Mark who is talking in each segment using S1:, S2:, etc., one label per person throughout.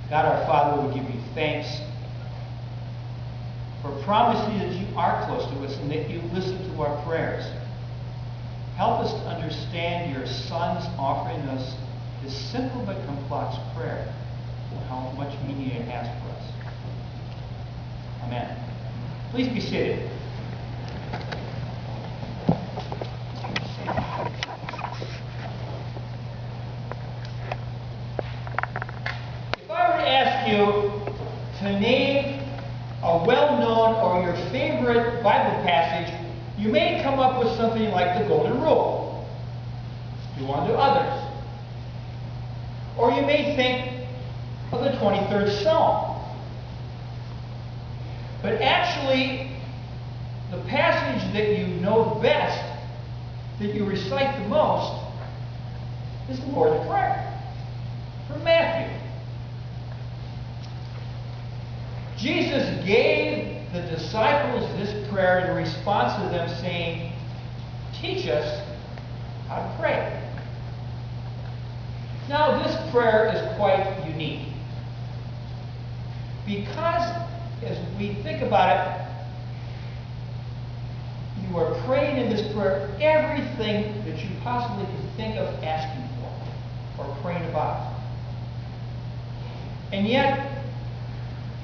S1: God our Father, we give you thanks for promising that you are close to us and that you listen to our prayers. Help us to understand your Son's offering us this simple but complex prayer and how much meaning it has for us. Amen. Please be seated. If I were to ask you to name a well-known or your favorite Bible passage, you may come up with something like the Golden Rule. Do unto others. Or you may think of the 23rd Psalm. But actually, the passage that you know best, that you recite the most, is the Lord's Prayer from Matthew. Jesus gave the disciples this prayer in response to them saying, "Teach us how to pray." Now, this prayer is quite unique because as we think about it, you are praying in this prayer everything that you possibly could think of asking for or praying about. And yet,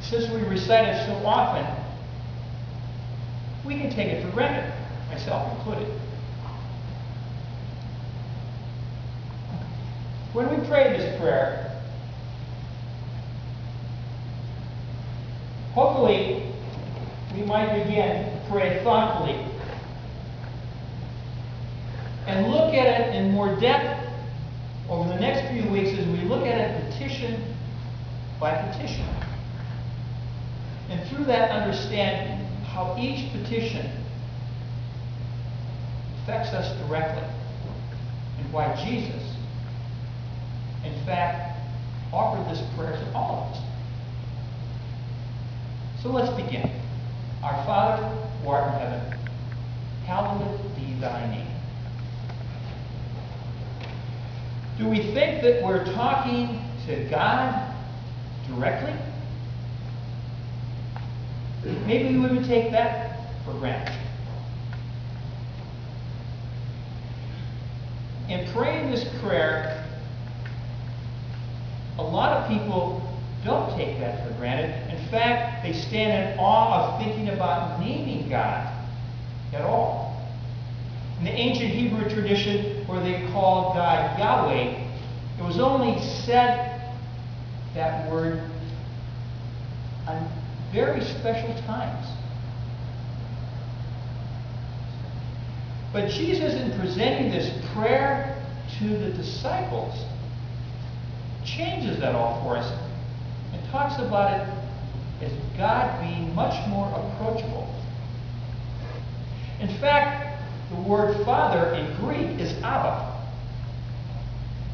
S1: since we recite it so often, we can take it for granted, myself included. When we pray this prayer, hopefully we might begin to pray thoughtfully and look at it in more depth over the next few weeks as we look at it petition by petition. And through that, understand how each petition affects us directly and why Jesus, in fact, offered this prayer to all of us. So let's begin. Our Father, who art in heaven, hallowed be thy name. Do we think that we're talking to God directly? Maybe we would take that for granted. In praying this prayer, a lot of people don't take that for granted. In fact, they stand in awe of thinking about naming God at all. In the ancient Hebrew tradition, where they called God Yahweh, it was only said that word on very special times. But Jesus, in presenting this prayer to the disciples, changes that all for us and talks about it as God being much more approachable. In fact, the word Father in Greek is Abba.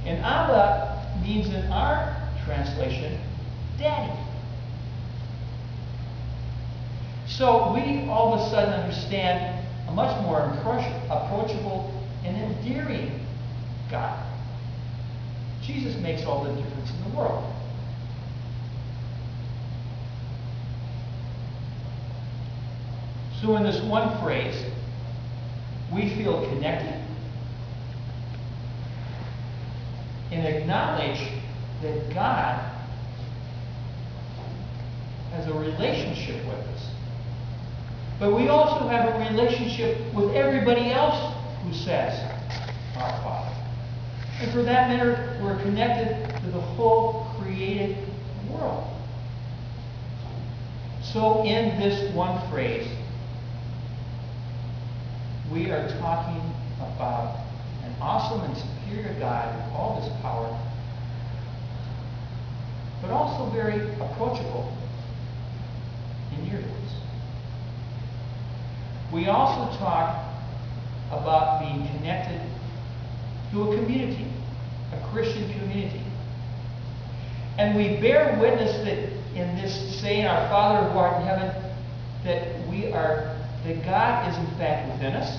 S1: And Abba means in our translation, Daddy. So we all of a sudden understand a much more approachable and endearing God. Jesus makes all the difference in the world. So in this one phrase, we feel connected and acknowledge that God has a relationship with us. But we also have a relationship with everybody else who says, "Our Father." And for that matter, we're connected to the whole created world. So in this one phrase, we are talking about an awesome and superior God with all his power, but also very approachable and near to us. We also talk about being connected to a community, a Christian community. And we bear witness that in this saying, "Our Father who art in heaven," that God is in fact within us,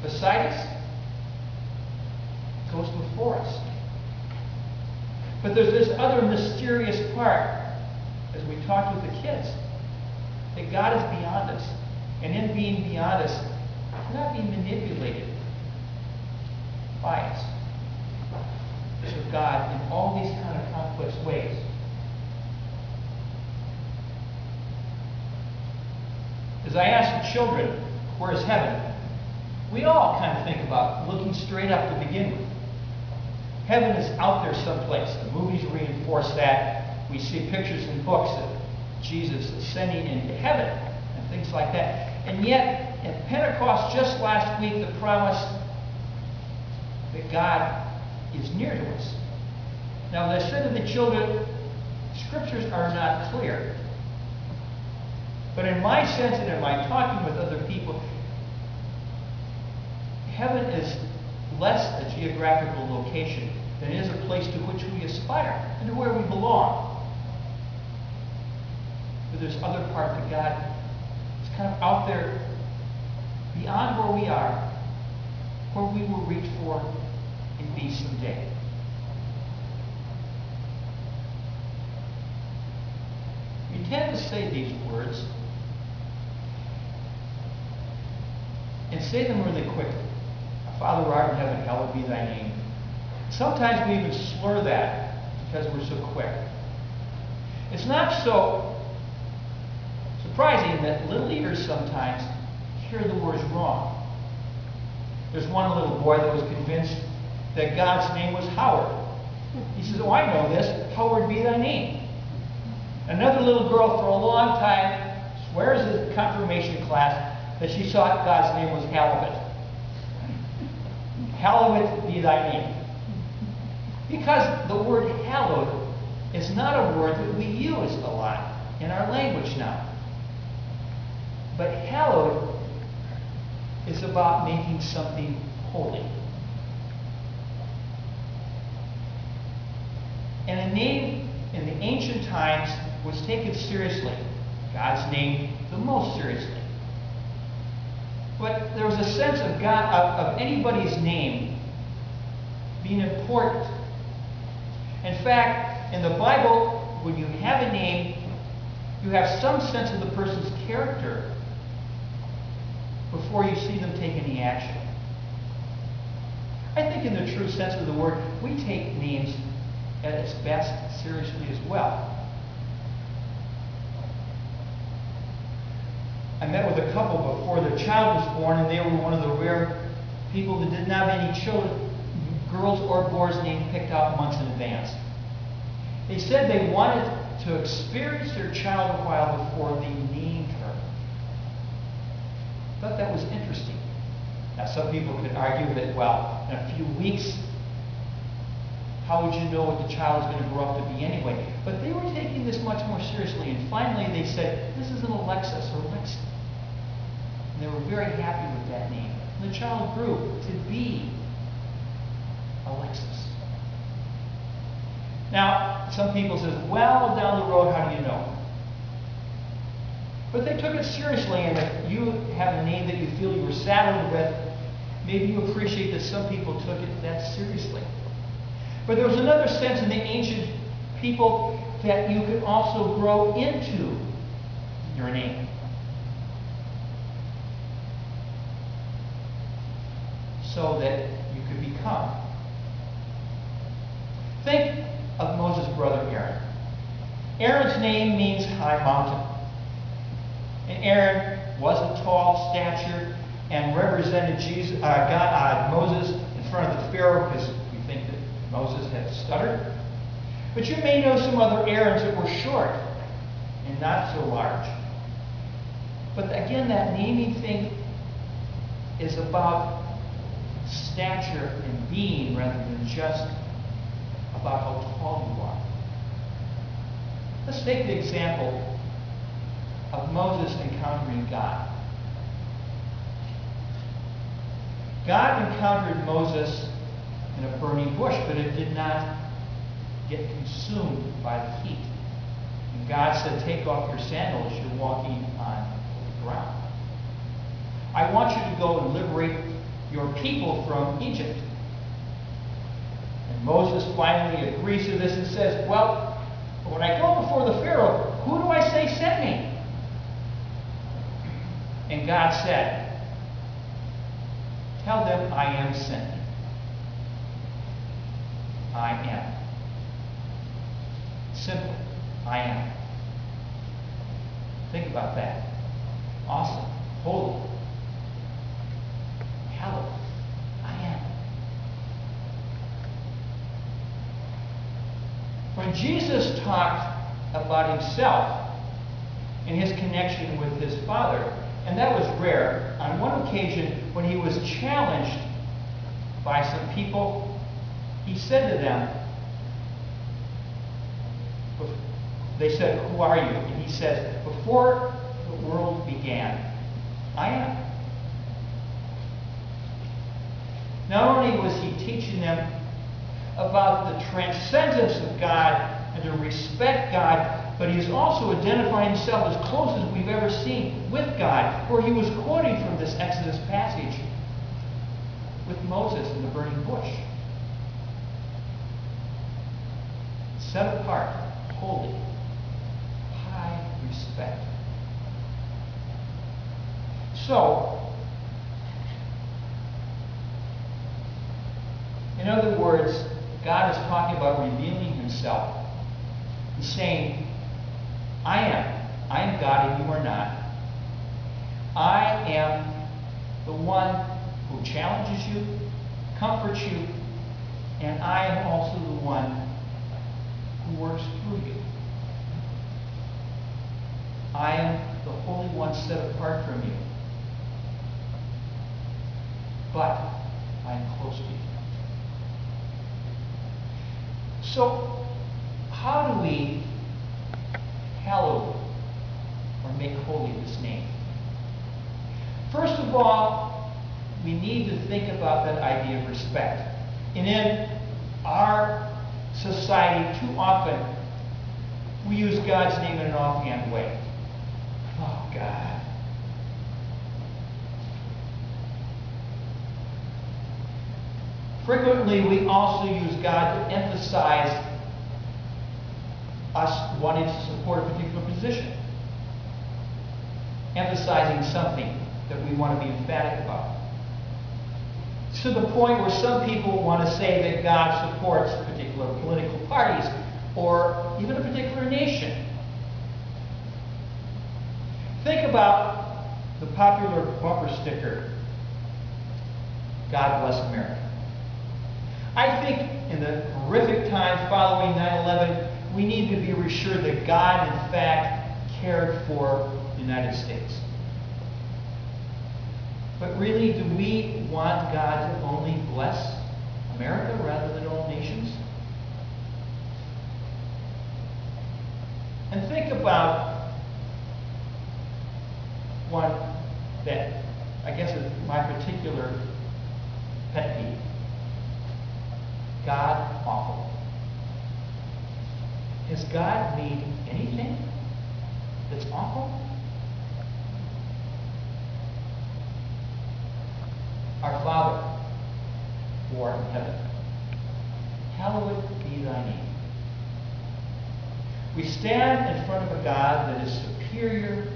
S1: beside us, goes before us. But there's this other mysterious part, as we talked with the kids, that God is beyond us. And in being beyond us, cannot be manipulated by us. So God, in all these kind of complex ways, as I ask the children, where is heaven? We all kind of think about looking straight up to begin with. Heaven is out there someplace. The movies reinforce that. We see pictures in books of Jesus ascending into heaven and things like that. And yet, at Pentecost just last week, the promise that God is near to us. Now, as I said to the children, scriptures are not clear. But in my sense and in my talking with other people, heaven is less a geographical location than it is a place to which we aspire and to where we belong. But there's other part that God is kind of out there beyond where we are, where we will reach for and be someday. We tend to say these words and say them really quickly. Our Father who art in heaven, hallowed be thy name. Sometimes we even slur that because we're so quick. It's not so surprising that little ears sometimes hear the words wrong. There's one little boy that was convinced that God's name was Howard. He says, "Oh, I know this. Howard be thy name." Another little girl for a long time swears in the confirmation class that she thought God's name was Halibut. Hallowed be thy name. Because the word hallowed is not a word that we use a lot in our language now. But hallowed is about making something holy. And a name in the ancient times was taken seriously. God's name the most seriously. But there was a sense of God, of anybody's name being important. In fact, in the Bible, when you have a name, you have some sense of the person's character before you see them take any action. I think in the true sense of the word, we take names at its best seriously as well. I met with a couple before their child was born, and they were one of the rare people that didn't have any children, girls or boys' name picked out months in advance. They said they wanted to experience their child a while before they named her. I thought that was interesting. Now, some people could argue that, well, in a few weeks, how would you know what the child is going to grow up to be anyway? But they were taking this much more seriously, and finally they said, this is an Alexis or Alexa. And they were very happy with that name. And the child grew to be Alexis. Now, some people say, well, down the road, how do you know? But they took it seriously, and if you have a name that you feel you were saddled with, maybe you appreciate that some people took it that seriously. But there was another sense in the ancient people that you could also grow into your name. So that you could become. Think of Moses' brother Aaron. Aaron's name means high mountain. And Aaron was of tall stature and represented Moses in front of the Pharaoh, because we think that Moses had stuttered. But you may know some other Aarons that were short and not so large. But again, that naming thing is about stature and being rather than just about how tall you are. Let's take the example of Moses encountering God. God encountered Moses in a burning bush, but it did not get consumed by the heat. And God said, take off your sandals, you're walking on the ground. I want you to go and liberate your people from Egypt. And Moses finally agrees to this and says, well, when I go before the Pharaoh, who do I say sent me? And God said, tell them I am sent me. I am. Simple. I am. Think about that. Awesome. Holy. Hallowed. I am. When Jesus talked about himself and his connection with his Father, and that was rare, on one occasion when he was challenged by some people, he said to them, they said, who are you? And he says, before the world began, I am. Not only was he teaching them about the transcendence of God and to respect God, but he's also identifying himself as close as we've ever seen with God, where he was quoting from this Exodus passage with Moses in the burning bush. Set apart, holy, high respect. So, in other words, God is talking about revealing himself. He's saying, I am God and you are not. I am the one who challenges you, comforts you, and I am also the one who works through you. I am the Holy One set apart from you. But I am close to you. So, how do we hallow or make holy this name? First of all, we need to think about that idea of respect. And in our society, too often, we use God's name in an offhand way. Oh, God. Frequently, we also use God to emphasize us wanting to support a particular position. Emphasizing something that we want to be emphatic about. To the point where some people want to say that God supports particular political parties or even a particular nation. Think about the popular bumper sticker, God Bless America. I think in the horrific times following 9/11, we need to be reassured that God, in fact, cared for the United States. But really, do we want God to only bless America rather than all nations? And think about one that I guess is my particular pet peeve. God awful. Has God made anything that's awful? Our Father, who art in heaven, hallowed be thy name. We stand in front of a God that is superior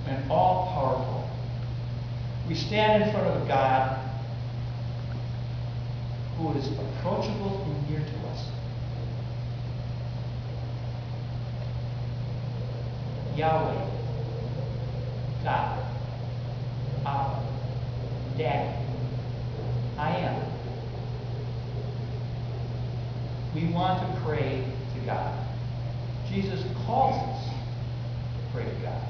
S1: and all-powerful. We stand in front of a God who is approachable and near to us. Yahweh, God, Abba, Daddy, I am. We want to pray to God. Jesus calls us to pray to God.